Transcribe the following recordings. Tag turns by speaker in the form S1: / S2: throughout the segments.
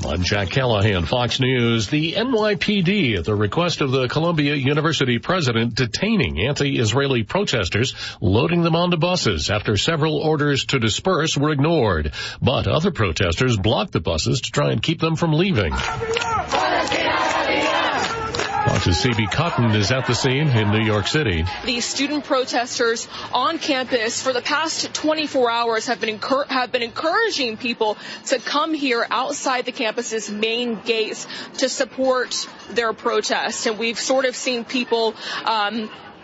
S1: I'm Jack Callahan, Fox News. The NYPD, at the request of the Columbia University president, detaining anti-Israeli protesters, loading them onto buses after several orders to disperse were ignored. But other protesters blocked the buses to try and keep them from leaving. Fox's C.B. Cotton is at the scene in New York City.
S2: These student protesters on campus for the past 24 hours have been encouraging people to come here outside the campus's main gates to support their protest. And we've sort of seen people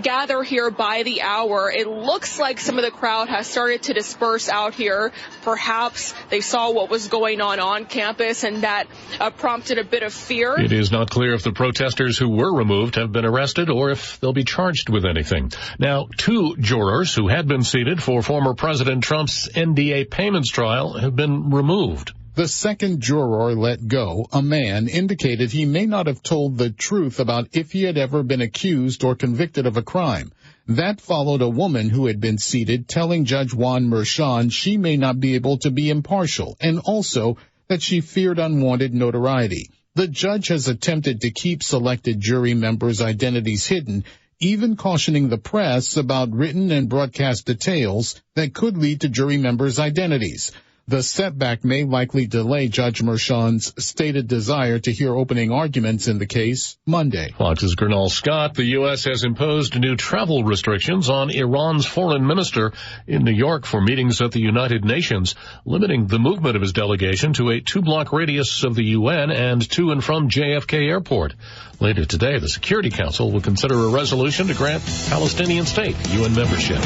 S2: gather here by the hour. It looks like some of the crowd has started to disperse out here. Perhaps they saw what was going on campus, and that prompted a bit of fear.
S1: It is not clear if the protesters who were removed have been arrested or if they'll be charged with anything. Now, 2 jurors who had been seated for former President Trump's NDA payments trial have been removed.
S3: The second juror let go, a man, indicated he may not have told the truth about if he had ever been accused or convicted of a crime. That followed a woman who had been seated telling Judge Juan Merchan she may not be able to be impartial, and also that she feared unwanted notoriety. The judge has attempted to keep selected jury members' identities hidden, even cautioning the press about written and broadcast details that could lead to jury members' identities. The setback may likely delay Judge Merchan's stated desire to hear opening arguments in the case Monday.
S1: Fox's Gernal Scott. The U.S. has imposed new travel restrictions on Iran's foreign minister in New York for meetings at the United Nations, limiting the movement of his delegation to a 2-block radius of the UN and to and from JFK Airport. Later today, the Security Council will consider a resolution to grant Palestinian state UN membership.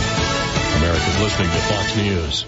S1: America's listening to Fox News.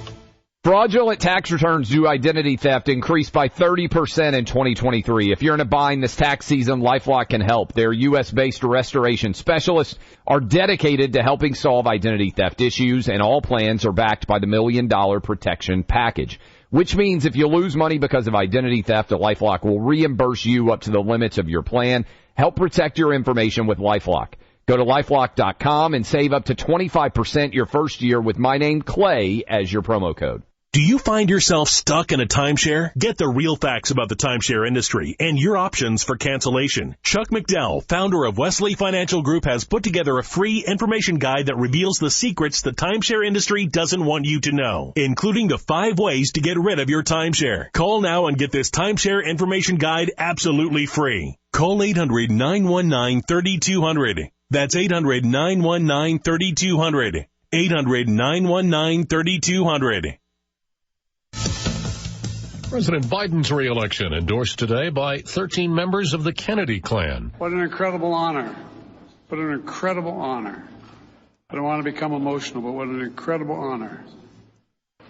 S4: Fraudulent tax returns due to identity theft increased by 30% in 2023. If you're in a bind this tax season, LifeLock can help. Their U.S.-based restoration specialists are dedicated to helping solve identity theft issues, and all plans are backed by the $1 Million Protection Package, which means if you lose money because of identity theft, LifeLock will reimburse you up to the limits of your plan. Help protect your information with LifeLock. Go to LifeLock.com and save up to 25% your first year with my name, Clay, as your promo code.
S5: Do you find yourself stuck in a timeshare? Get the real facts about the timeshare industry and your options for cancellation. Chuck McDowell, founder of Wesley Financial Group, has put together a free information guide that reveals the secrets the timeshare industry doesn't want you to know, including the 5 ways to get rid of your timeshare. Call now and get this timeshare information guide absolutely free. Call 800-919-3200. That's 800-919-3200. 800-919-3200.
S1: President Biden's re-election endorsed today by 13 members of the Kennedy clan.
S6: What an incredible honor. What an incredible honor. I don't want to become emotional, but what an incredible honor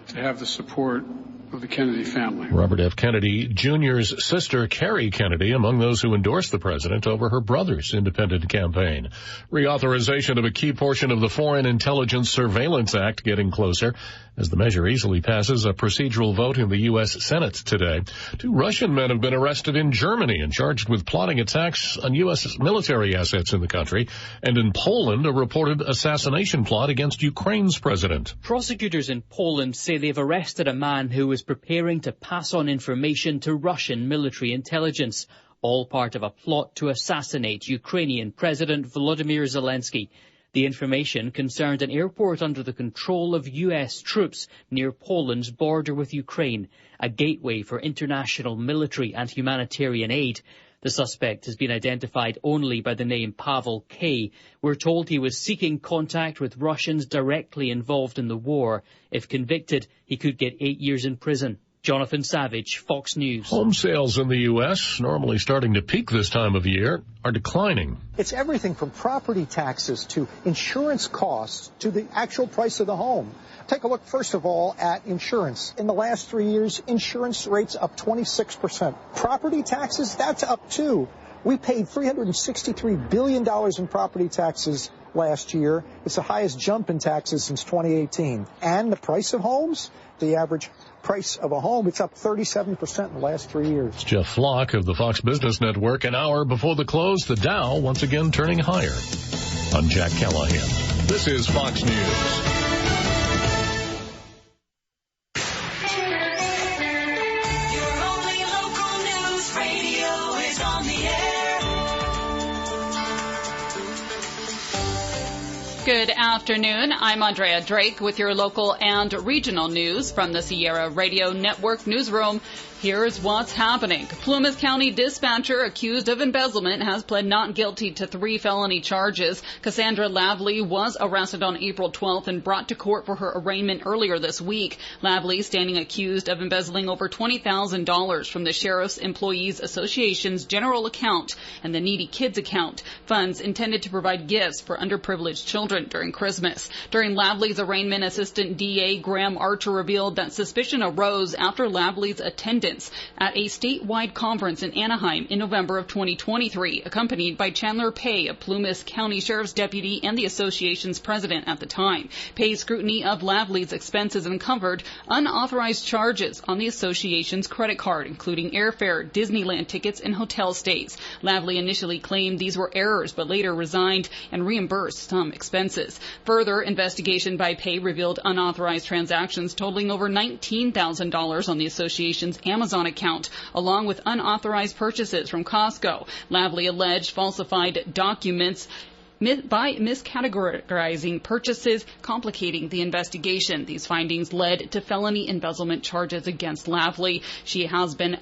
S6: to have the support of the Kennedy family.
S1: Robert F. Kennedy Jr.'s sister, Carrie Kennedy, among those who endorsed the president over her brother's independent campaign. Reauthorization of a key portion of the Foreign Intelligence Surveillance Act getting closer as the measure easily passes a procedural vote in the U.S. Senate today. 2 Russian men have been arrested in Germany and charged with plotting attacks on U.S. military assets in the country. And in Poland, a reported assassination plot against Ukraine's president.
S7: Prosecutors in Poland say they've arrested a man who was preparing to pass on information to Russian military intelligence, all part of a plot to assassinate Ukrainian President Volodymyr Zelensky. The information concerned an airport under the control of U.S. troops near Poland's border with Ukraine, a gateway for international military and humanitarian aid. The suspect has been identified only by the name Pavel K. We're told he was seeking contact with Russians directly involved in the war. If convicted, he could get 8 years in prison. Jonathan Savage, Fox News.
S1: Home sales in the U.S., normally starting to peak this time of year, are declining.
S8: It's everything from property taxes to insurance costs to the actual price of the home. Take a look, first of all, at insurance. In the last 3 years, insurance rates up 26%. Property taxes, that's up too. We paid $363 billion in property taxes last year. It's the highest jump in taxes since 2018. And the price of homes, the average price of a home, it's up 37% in the last 3 years.
S1: It's Jeff Flock of the Fox Business Network. An hour before the close, the Dow once again turning higher. I'm Jack Callahan. This is Fox News.
S9: Good afternoon. I'm Andrea Drake with your local and regional news from the Sierra Radio Network newsroom. Here's what's happening. Plumas County dispatcher accused of embezzlement has pled not guilty to 3 felony charges. Cassandra Lavely was arrested on April 12th and brought to court for her arraignment earlier this week. Lavely standing accused of embezzling over $20,000 from the Sheriff's Employees Association's general account and the Needy Kids account, funds intended to provide gifts for underprivileged children during Christmas. During Lavely's arraignment, Assistant DA Graham Archer revealed that suspicion arose after Lavely's attendance at a statewide conference in Anaheim in November of 2023, accompanied by Chandler Pay, a Plumas County Sheriff's deputy and the association's president at the time. Pay's scrutiny of Lavely's expenses uncovered unauthorized charges on the association's credit card, including airfare, Disneyland tickets, and hotel stays. Lavely initially claimed these were errors, but later resigned and reimbursed some expenses. Further investigation by Pay revealed unauthorized transactions totaling over $19,000 on the association's Amazon account, along with unauthorized purchases from Costco. Lavely alleged falsified documents by miscategorizing purchases, complicating the investigation. These findings led to felony embezzlement charges against Lavely. She has been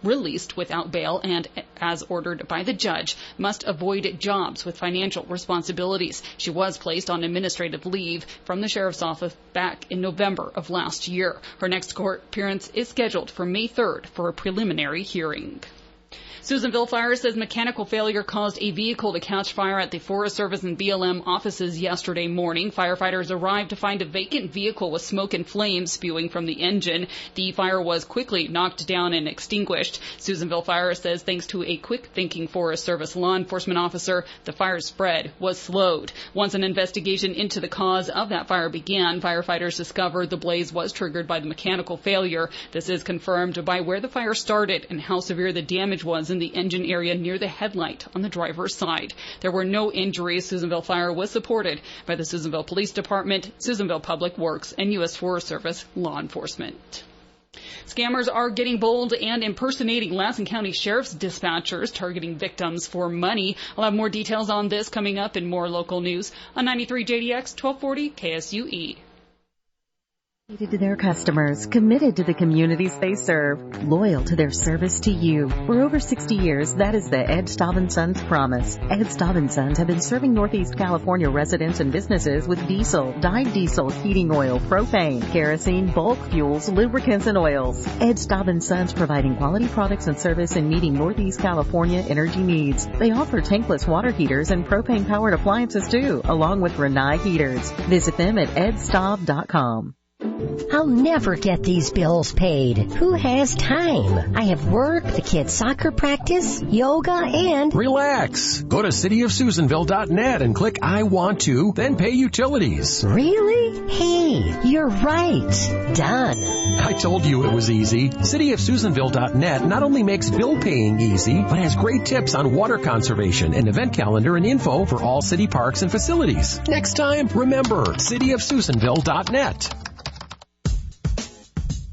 S9: released without bail and, as ordered by the judge, must avoid jobs with financial responsibilities. She was placed on administrative leave from the sheriff's office back in November of last year. Her next court appearance is scheduled for May 3rd for a preliminary hearing. Susanville Fire says mechanical failure caused a vehicle to catch fire at the Forest Service and BLM offices yesterday morning. Firefighters arrived to find a vacant vehicle with smoke and flames spewing from the engine. The fire was quickly knocked down and extinguished. Susanville Fire says thanks to a quick-thinking Forest Service law enforcement officer, the fire's spread was slowed. Once an investigation into the cause of that fire began, firefighters discovered the blaze was triggered by the mechanical failure. This is confirmed by where the fire started and how severe the damage was in the engine area near the headlight on the driver's side. There were no injuries. Susanville Fire was supported by the Susanville Police Department, Susanville Public Works, and U.S. Forest Service law enforcement. Scammers are getting bold and impersonating Lassen County Sheriff's dispatchers, targeting victims for money. I'll have more details on this coming up in more local news on 93 JDX 1240 KSUE.
S10: To their customers, committed to the communities they serve, loyal to their service to you. For over 60 years, that is the Ed Staub & Sons promise. Ed Staub & Sons have been serving Northeast California residents and businesses with diesel, dyed diesel, heating oil, propane, kerosene, bulk fuels, lubricants, and oils. Ed Staub & Sons providing quality products and service and meeting Northeast California energy needs. They offer tankless water heaters and propane-powered appliances too, along with Renai heaters. Visit them at edstaub.com.
S11: I'll never get these bills paid. Who has time? I have work, the kids' soccer practice, yoga, and...
S12: Relax. Go to cityofsusanville.net and click I want to, then pay utilities.
S11: Really? Hey, you're right. Done.
S12: I told you it was easy. Cityofsusanville.net not only makes bill paying easy, but has great tips on water conservation, an event calendar, and info for all city parks and facilities. Next time, remember, cityofsusanville.net.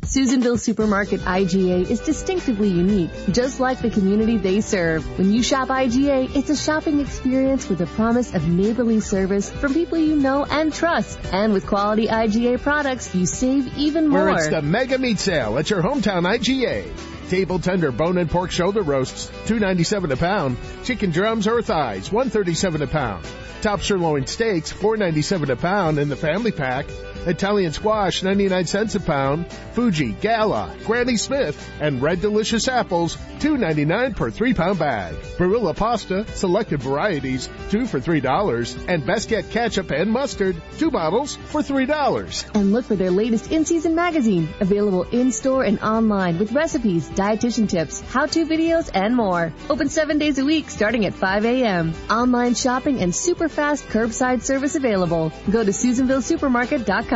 S13: Susanville Supermarket IGA is distinctively unique, just like the community they serve. When you shop IGA, it's a shopping experience with a promise of neighborly service from people you know and trust. And with quality IGA products, you save even more.
S14: Where it's the mega meat sale at your hometown IGA. Table tender bone and pork shoulder roasts, $2.97 a pound. Chicken drums or thighs, $1.37 a pound. Top sirloin steaks, $4.97 a pound in the family pack. Italian squash, 99 cents a pound. Fuji, Gala, Granny Smith, and Red Delicious apples, $2.99 per 3-pound bag. Barilla pasta, selected varieties, 2 for $3. And Best Get ketchup and mustard, 2 bottles for $3.
S13: And look for their latest in-season magazine, available in-store and online with recipes, dietitian tips, how-to videos, and more. Open 7 days a week starting at 5 a.m. Online shopping and super fast curbside service available. Go to SusanvilleSupermarket.com.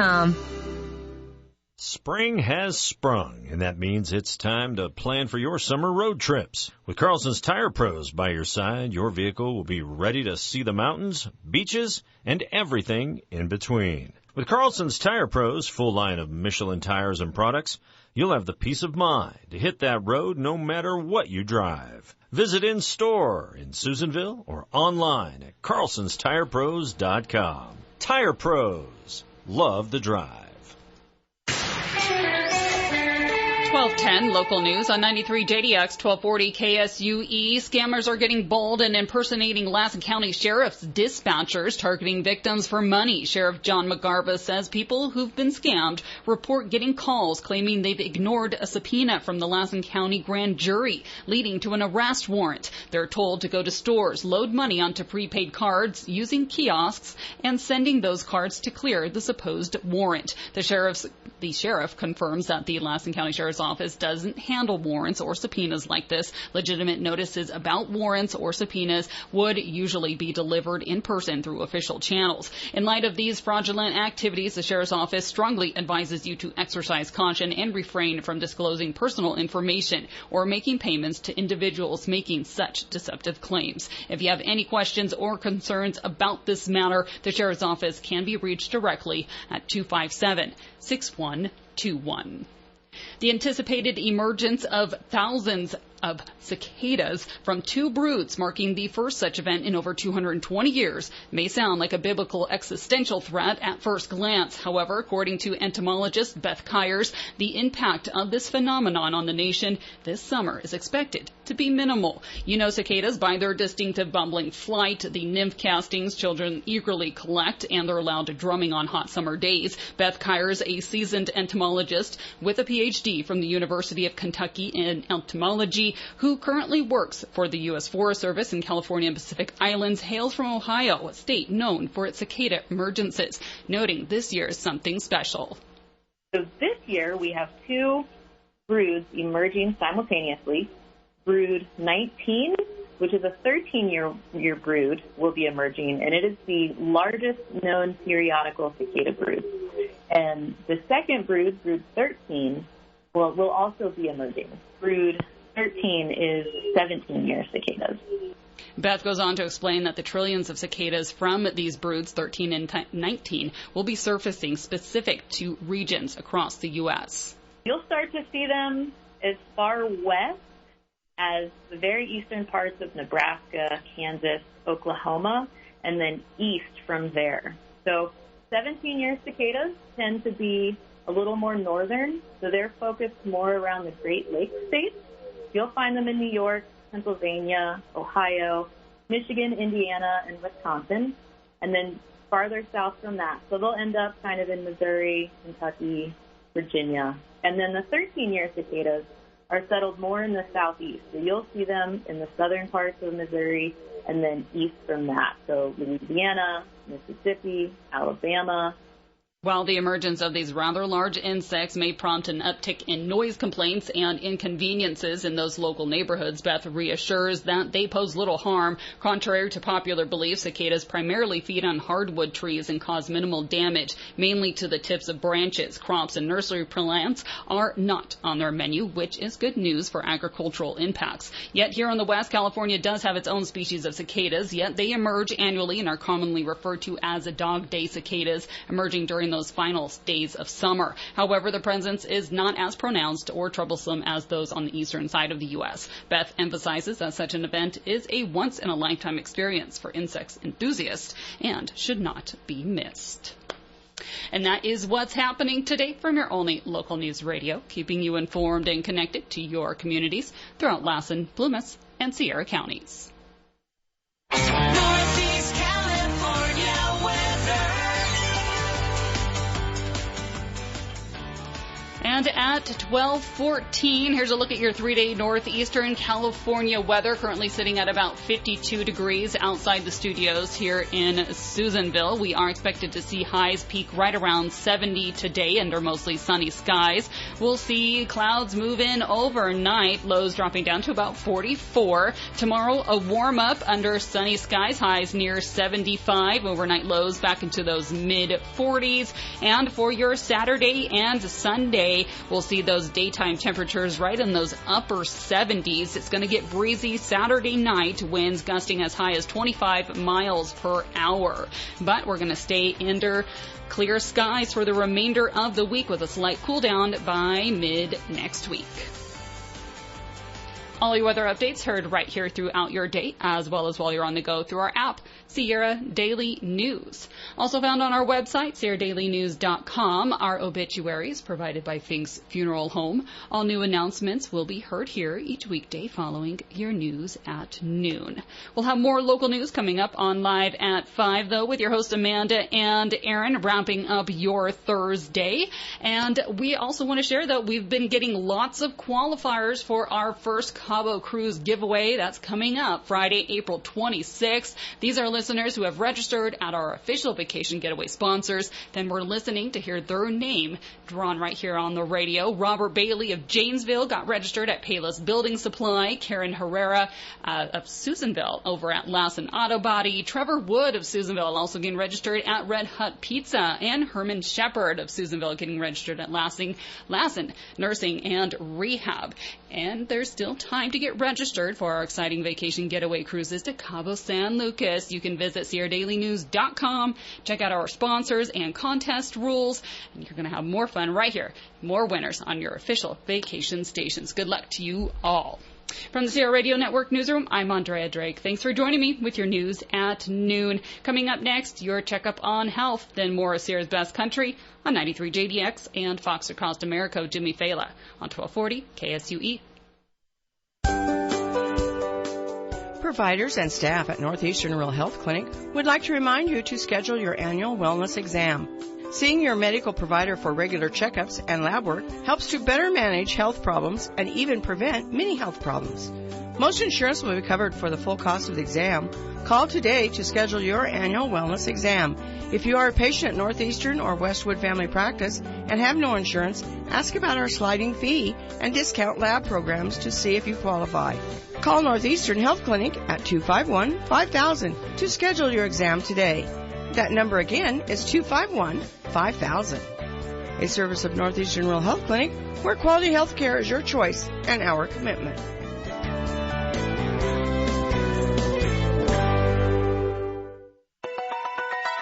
S15: Spring has sprung, and that means it's time to plan for your summer road trips. With Carlson's Tire Pros by your side, your vehicle will be ready to see the mountains, beaches, and everything in between. With Carlson's Tire Pros' full line of Michelin tires and products, you'll have the peace of mind to hit that road no matter what you drive. Visit in-store in Susanville or online at carlsonstirepros.com. Tire Pros. Love the drive.
S9: 1210 local news on 93 JDX 1240 KSUE. Scammers are getting bold and impersonating Lassen County Sheriff's dispatchers, targeting victims for money. Sheriff John McGarva says people who've been scammed report getting calls claiming they've ignored a subpoena from the Lassen County grand jury, leading to an arrest warrant. They're told to go to stores, load money onto prepaid cards using kiosks, and sending those cards to clear the supposed warrant. The sheriff confirms that the Lassen County Sheriff's Office doesn't handle warrants or subpoenas like this. Legitimate notices about warrants or subpoenas would usually be delivered in person through official channels. In light of these fraudulent activities, the Sheriff's Office strongly advises you to exercise caution and refrain from disclosing personal information or making payments to individuals making such deceptive claims. If you have any questions or concerns about this matter, the Sheriff's Office can be reached directly at 257-6121. The anticipated emergence of thousands of cicadas from two broods, marking the first such event in over 220 years, may sound like a biblical existential threat at first glance. However, according to entomologist Beth Kyers, the impact of this phenomenon on the nation this summer is expected to be minimal. You know cicadas by their distinctive bumbling flight, the nymph castings children eagerly collect, and their loud drumming on hot summer days. Beth Kyers, a seasoned entomologist with a PhD from the University of Kentucky in entomology, who currently works for the U.S. Forest Service in California and Pacific Islands, hails from Ohio, a state known for its cicada emergences, noting this year is something special.
S16: So this year we have two broods emerging simultaneously. Brood 19, which is a 13-year brood, will be emerging, and it is the largest known periodical cicada brood. And the second brood, Brood 13, will also be emerging. Brood 13 is 17-year cicadas.
S9: Beth goes on to explain that the trillions of cicadas from these broods, 13 and 19, will be surfacing specific to regions across the U.S.
S16: You'll start to see them as far west as the very eastern parts of Nebraska, Kansas, Oklahoma, and then east from there. So 17-year cicadas tend to be a little more northern, so they're focused more around the Great Lakes states. You'll find them in New York, Pennsylvania, Ohio, Michigan, Indiana, and Wisconsin, and then farther south from that. So they'll end up kind of in Missouri, Kentucky, Virginia. And then the 13-year cicadas are settled more in the southeast. So you'll see them in the southern parts of Missouri and then east from that. So Louisiana, Mississippi, Alabama.
S9: While the emergence of these rather large insects may prompt an uptick in noise complaints and inconveniences in those local neighborhoods, Beth reassures that they pose little harm. Contrary to popular belief, cicadas primarily feed on hardwood trees and cause minimal damage, mainly to the tips of branches. Crops and nursery plants are not on their menu, which is good news for agricultural impacts. Yet here in the West, California does have its own species of cicadas, yet they emerge annually and are commonly referred to as dog day cicadas, emerging during those final days of summer. However, the presence is not as pronounced or troublesome as those on the eastern side of the U.S. Beth emphasizes that such an event is a once-in-a-lifetime experience for insects enthusiasts and should not be missed. And that is what's happening today from your only local news radio, keeping you informed and connected to your communities throughout Lassen, Plumas, and Sierra counties.
S17: Northeast California weather.
S9: And at 12:14, here's a look at your 3-day northeastern California weather, currently sitting at about 52 degrees outside the studios here in Susanville. We are expected to see highs peak right around 70 today under mostly sunny skies. We'll see clouds move in overnight, lows dropping down to about 44. Tomorrow, a warm up under sunny skies, highs near 75. Overnight lows back into those mid-40s. And for your Saturday and Sunday, we'll see those daytime temperatures right in those upper 70s. It's going to get breezy Saturday night, winds gusting as high as 25 miles per hour. But we're going to stay under clear skies for the remainder of the week with a slight cool down by mid next week. All your weather updates heard right here throughout your day, as well as while you're on the go through our app, Sierra Daily News. Also found on our website, SierraDailyNews.com, our obituaries provided by Fink's Funeral Home. All new announcements will be heard here each weekday following your news at noon. We'll have more local news coming up on Live at 5, though, with your host Amanda and Aaron wrapping up your Thursday. And we also want to share that we've been getting lots of qualifiers for our first Cabo Cruise giveaway. That's coming up Friday, April 26th. These are listeners who have registered at our official vacation getaway sponsors. Then we're listening to hear their name drawn right here on the radio. Robert Bailey of Janesville got registered at Payless Building Supply. Karen Herrera of Susanville over at Lassen Auto Body. Trevor Wood of Susanville also getting registered at Red Hut Pizza. And Herman Shepard of Susanville getting registered at Lassen Nursing and Rehab. And there's still time to get registered for our exciting vacation getaway cruises to Cabo San Lucas. You can visit SierraDailyNews.com, check out our sponsors and contest rules, and you're going to have more fun right here. More winners on your official vacation stations. Good luck to you all. From the Sierra Radio Network Newsroom, I'm Andrea Drake. Thanks for joining me with your news at noon. Coming up next, your checkup on health, then more of Sierra's Best Country on 93 JDX and Fox Across America with Jimmy Fela on 1240 KSUE.
S18: Providers and staff at Northeastern Rural Health Clinic would like to remind you to schedule your annual wellness exam. Seeing your medical provider for regular checkups and lab work helps to better manage health problems and even prevent many health problems. Most insurance will be covered for the full cost of the exam. Call today to schedule your annual wellness exam. If you are a patient at Northeastern or Westwood Family Practice and have no insurance, ask about our sliding fee and discount lab programs to see if you qualify. Call Northeastern Health Clinic at 251-5000 to schedule your exam today. That number again is 251-5000. A service of Northeastern Rural Health Clinic, where quality health care is your choice and our commitment.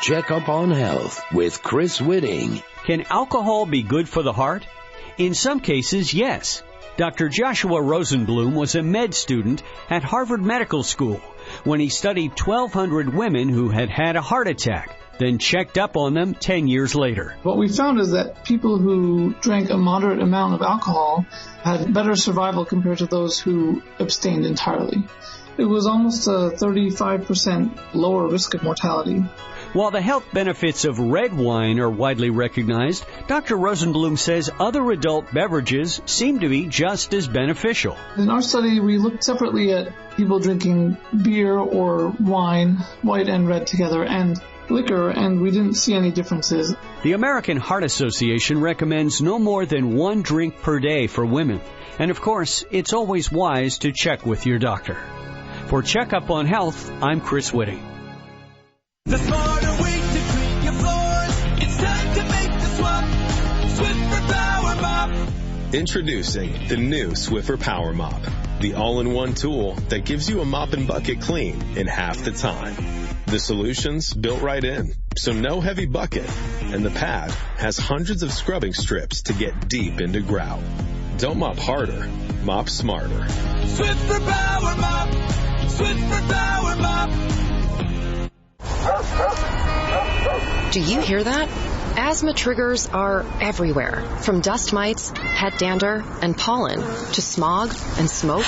S19: Check up on health with Chris Whitting.
S20: Can alcohol be good for the heart? In some cases, yes. Dr. Joshua Rosenblum was a med student at Harvard Medical School when he studied 1,200 women who had had a heart attack, then checked up on them 10 years later.
S21: What we found is that people who drank a moderate amount of alcohol had better survival compared to those who abstained entirely. It was almost a 35% lower risk of mortality.
S20: While the health benefits of red wine are widely recognized, Dr. Rosenblum says other adult beverages seem to be just as beneficial.
S21: In our study, we looked separately at people drinking beer or wine, white and red together, and liquor, and we didn't see any differences.
S20: The American Heart Association recommends no more than 1 drink per day for women. And of course, it's always wise to check with your doctor. For Checkup on Health, I'm Chris Whitting.
S17: The smarter way to clean your floors. It's time to make the swap. Swiffer Power Mop.
S22: Introducing the new Swiffer Power Mop, the all-in-one tool that gives you a mop and bucket clean in half the time. The solution's built right in, so no heavy bucket, and the pad has hundreds of scrubbing strips to get deep into grout. Don't mop harder, mop smarter.
S17: Swiffer Power Mop. Swiffer Power Mop.
S23: Do you hear that? Asthma triggers are everywhere, from dust mites, head dander, and pollen, to smog and smoke.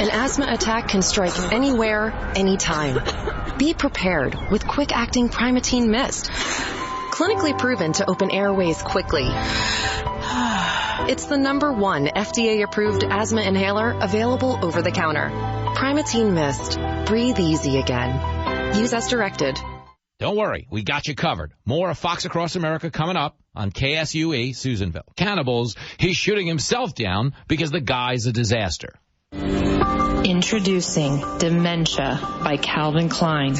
S23: An asthma attack can strike anywhere, anytime. Be prepared with quick-acting Primatene Mist. Clinically proven to open airways quickly. It's the #1 FDA-approved asthma inhaler available over the counter. Primatene Mist. Breathe easy again. Use as directed.
S24: Don't worry, we got you covered. More of Fox Across America coming up on KSUE Susanville. Cannibals, he's shooting himself down because the guy's a disaster.
S25: Introducing Dementia by Calvin Klein.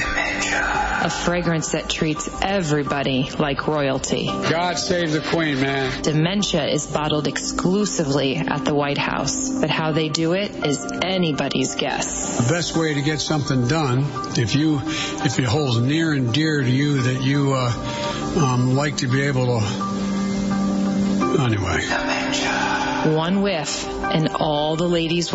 S25: A fragrance that treats everybody like royalty.
S6: God save the Queen, man.
S25: Dementia is bottled exclusively at the White House, but how they do it is anybody's guess.
S6: The best way to get something done, if it holds near and dear to you that you like to be able to. Anyway.
S25: One whiff, and all the ladies will